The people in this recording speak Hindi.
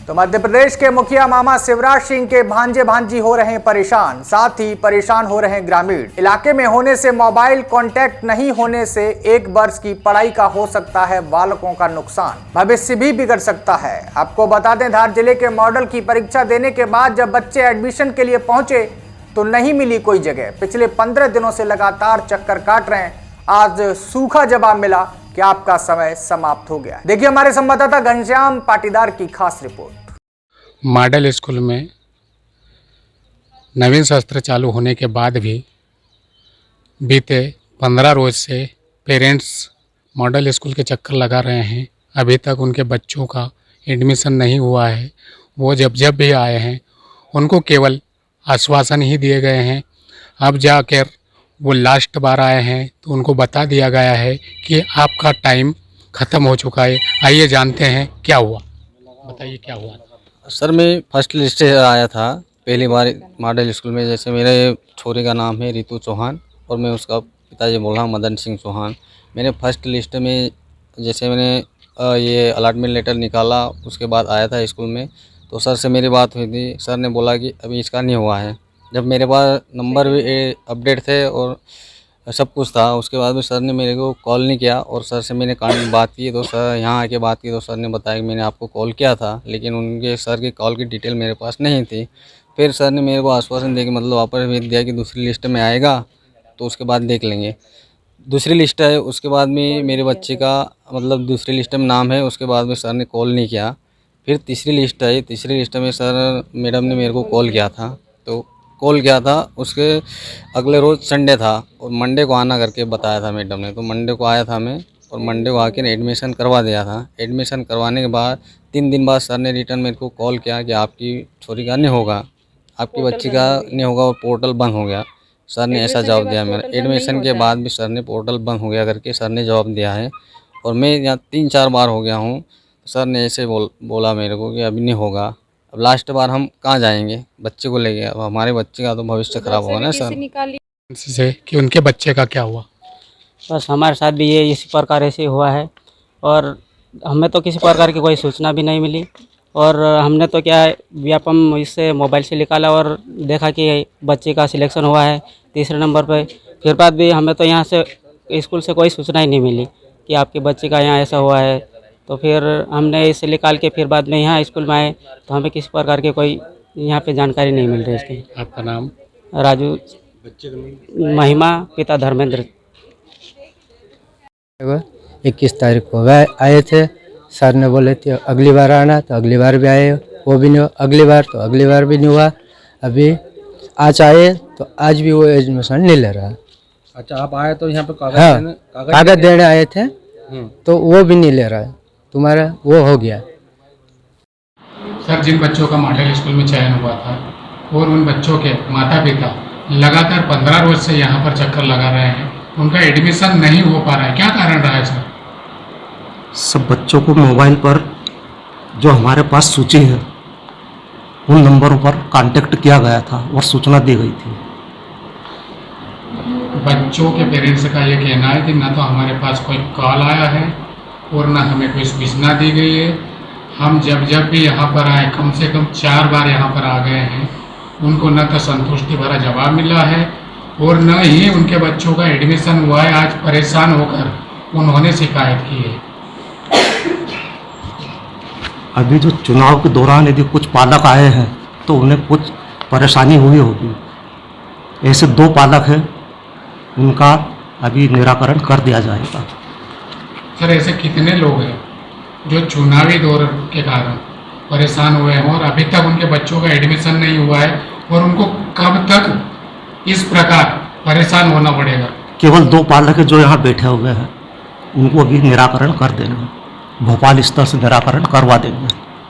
तो मध्य प्रदेश के मुखिया मामा शिवराज सिंह के भांजे भांजी हो रहे हैं परेशान, साथ ही परेशान हो रहे हैं ग्रामीण। इलाके में होने से मोबाइल कांटेक्ट नहीं होने से 1 वर्ष की पढ़ाई का हो सकता है बालकों का नुकसान, भविष्य भी बिगड़ सकता है। आपको बता दें, धार जिले के मॉडल की परीक्षा देने के बाद जब बच्चे एडमिशन के लिए पहुंचे तो नहीं मिली कोई जगह। पिछले 15 दिनों से लगातार चक्कर काट रहे हैं। आज सूखा जवाब मिला कि आपका समय समाप्त हो गया। देखिए हमारे संवाददाता घनश्याम पाटीदार की खास रिपोर्ट। मॉडल स्कूल में नवीन सत्र चालू होने के बाद भी बीते 15 रोज से पेरेंट्स मॉडल स्कूल के चक्कर लगा रहे हैं। अभी तक उनके बच्चों का एडमिशन नहीं हुआ है। वो जब भी आए हैं उनको केवल आश्वासन ही दिए गए हैं। अब जाकर वो लास्ट बार आए हैं तो उनको बता दिया गया है कि आपका टाइम ख़त्म हो चुका है। आइए जानते हैं क्या हुआ। बताइए क्या हुआ। सर मैं फर्स्ट लिस्ट से आया था पहली बार मॉडल स्कूल में। जैसे मेरे छोरे का नाम है रितु चौहान और मैं उसका पिताजी बोल रहा हूँ मदन सिंह चौहान। मैंने फर्स्ट लिस्ट में जैसे मैंने ये अलॉटमेंट लेटर निकाला उसके बाद आया था स्कूल में, तो सर से मेरी बात हुई थी। सर ने बोला कि अभी इसका नहीं हुआ है। जब मेरे पास नंबर भी अपडेट थे और सब कुछ था, उसके बाद भी सर ने मेरे को कॉल नहीं किया और सर से मैंने बात की तो सर यहाँ आके बात की तो सर ने बताया कि मैंने आपको कॉल किया था, लेकिन उनके सर की कॉल की डिटेल मेरे पास नहीं थी। फिर सर ने मेरे को आश्वासन दिया कि मतलब वापस भेज दिया कि दूसरी लिस्ट में आएगा तो उसके बाद देख लेंगे। दूसरी लिस्ट है उसके बाद में मेरे बच्चे का मतलब दूसरी लिस्ट में नाम है, उसके बाद में सर ने कॉल नहीं किया। फिर तीसरी लिस्ट है, तीसरी लिस्ट में सर मैडम ने मेरे को कॉल किया था, तो कॉल किया था उसके अगले रोज़ संडे था और मंडे को आना करके बताया था मैडम ने। तो मंडे को आया था मैं और मंडे को आकर एडमिशन करवा दिया था। एडमिशन करवाने के बाद 3 दिन बाद सर ने रिटर्न मेरे को कॉल किया कि आपकी छोरी का नहीं होगा, आपकी बच्ची का नहीं होगा और पोर्टल बंद हो गया। सर ने ऐसा जवाब दिया। मेरा एडमिशन के बाद भी सर ने पोर्टल बंद हो गया करके सर ने जवाब दिया है और मैं यहाँ 3-4 बार हो गया हूँ। सर ने ऐसे बोला मेरे को कि अभी नहीं होगा। अब लास्ट बार हम कहाँ जाएंगे बच्चे को लेके? अब हमारे बच्चे का तो भविष्य खराब होगा ना सर। से कि उनके बच्चे का क्या हुआ। बस हमारे साथ भी ये इसी प्रकार ऐसे हुआ है और हमें तो किसी प्रकार की कोई सूचना भी नहीं मिली और हमने तो क्या है व्यापम इससे मोबाइल से निकाला और देखा कि बच्चे का सिलेक्शन हुआ है 3रे नंबर पे। फिर बाद भी हमें तो यहाँ से स्कूल से कोई सूचना ही नहीं मिली कि आपके बच्चे का यहाँ ऐसा हुआ है। तो फिर हमने इसे निकाल के फिर बाद में यहाँ स्कूल में आए तो हमें किसी प्रकार के कोई यहाँ पे जानकारी नहीं मिल रही इसकी। आपका नाम? राजू, महिमा, पिता धर्मेंद्र। 21 तारीख को वह आए थे। सर ने बोले थे अगली बार आना, तो अगली बार भी आए, वो भी नहीं हुआ। अगली बार भी नहीं हुआ। अभी आज आए तो आज भी वो एडमिशन नहीं ले रहा। अच्छा, आप आए तो यहाँ पे कागज देने आए थे तो वो भी नहीं ले रहा है। तुम्हारा वो हो गया। सर, जिन बच्चों का मॉडल स्कूल में चयन हुआ था और उन बच्चों के माता पिता लगातार 15 रोज से यहाँ पर चक्कर लगा रहे हैं, उनका एडमिशन नहीं हो पा रहा है, क्या कारण रहा है सर? सब बच्चों को मोबाइल पर जो हमारे पास सूची है उन नंबरों पर कांटेक्ट किया गया था और सूचना दी गई थी। बच्चों के पेरेंट्स का ये कहना है कि न तो हमारे पास कोई कॉल आया है और न हमें कोई सूचना दी गई है। हम जब भी यहाँ पर आए कम से कम 4 बार यहाँ पर आ गए हैं, उनको न तो संतुष्टि भरा जवाब मिला है और न ही उनके बच्चों का एडमिशन हुआ है। आज परेशान होकर उन्होंने शिकायत की है। अभी जो चुनाव के दौरान यदि कुछ पालक आए हैं तो उन्हें कुछ परेशानी हुई होगी। ऐसे 2 पालक हैं, उनका अभी निराकरण कर दिया जाएगा। सर, ऐसे कितने लोग हैं जो चुनावी दौर के कारण परेशान हुए हैं और अभी तक उनके बच्चों का एडमिशन नहीं हुआ है और उनको कब तक इस प्रकार परेशान होना पड़ेगा? केवल 2 पालक जो यहाँ बैठे हुए हैं, उनको अभी निराकरण कर देंगे। भोपाल स्तर से निराकरण करवा देंगे।